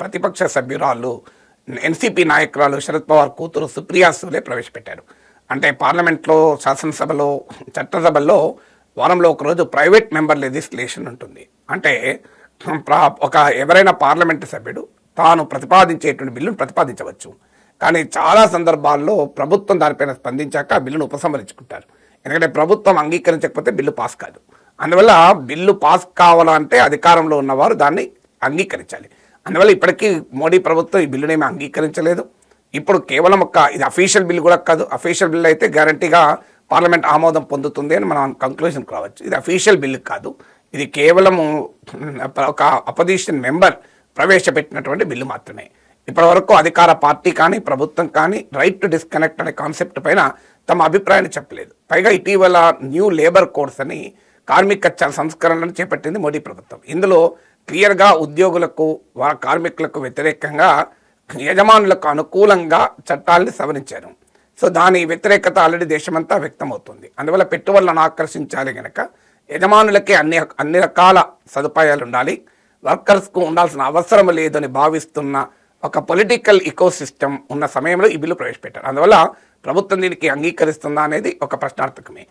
ప్రతిపక్ష సభ్యురాలు ఎన్సీపీ నాయకురాలు శరద్ పవార్ కూతురు సుప్రియా సూలే ప్రవేశపెట్టారు. అంటే పార్లమెంట్లో, శాసనసభలో, చట్టసభల్లో వారంలో ఒకరోజు ప్రైవేట్ మెంబర్ లెజిస్లేషన్ ఉంటుంది. అంటే ఎవరైనా పార్లమెంటు సభ్యుడు తాను ప్రతిపాదించేటువంటి బిల్లును ప్రతిపాదించవచ్చు. కానీ చాలా సందర్భాల్లో ప్రభుత్వం దానిపైన స్పందించాక ఆ బిల్లును ఉపసంహరించుకుంటారు. ఎందుకంటే ప్రభుత్వం అంగీకరించకపోతే బిల్లు పాస్ కాదు. అందువల్ల బిల్లు పాస్ కావాలంటే అధికారంలో ఉన్నవారు దాన్ని అంగీకరించాలి. అందువల్ల ఇప్పటికీ మోడీ ప్రభుత్వం ఈ బిల్లునేమీ అంగీకరించలేదు. ఇప్పుడు కేవలం ఇది అఫీషియల్ బిల్లు కూడా కాదు. అఫీషియల్ బిల్లు అయితే గ్యారంటీగా పార్లమెంట్ ఆమోదం పొందుతుంది అని మనం కంక్లూజన్కి రావచ్చు. ఇది అఫీషియల్ బిల్లు కాదు. ఇది కేవలము ఒక అపోజిషన్ మెంబర్ ప్రవేశపెట్టినటువంటి బిల్లు మాత్రమే. ఇప్పటివరకు అధికార పార్టీ కానీ ప్రభుత్వం కానీ రైట్ టు డిస్కనెక్ట్ అనే కాన్సెప్ట్ పైన తమ అభిప్రాయాన్ని చెప్పలేదు. పైగా ఇటీవల న్యూ లేబర్ కోడ్స్ అని కార్మిక సంస్కరణలను చేపట్టింది మోడీ ప్రభుత్వం. ఇందులో క్లియర్గా ఉద్యోగులకు, కార్మికులకు వ్యతిరేకంగా యజమానులకు అనుకూలంగా చట్టాలని సవరించారు. సో దాని వ్యతిరేకత ఆల్రెడీ దేశమంతా వ్యక్తమవుతుంది. అందువల్ల పెట్టుబడులను ఆకర్షించాలి గనక యజమానులకే అన్ని రకాల సదుపాయాలు ఉండాలి, వర్కర్స్కు ఉండాల్సిన అవసరం లేదని భావిస్తున్న ఒక పొలిటికల్ ఇకోసిస్టమ్ ఉన్న సమయంలో ఈ బిల్లు ప్రవేశపెట్టారు. అందువల్ల ప్రభుత్వం దీనికి అంగీకరిస్తుందా అనేది ఒక ప్రశ్నార్థకమే.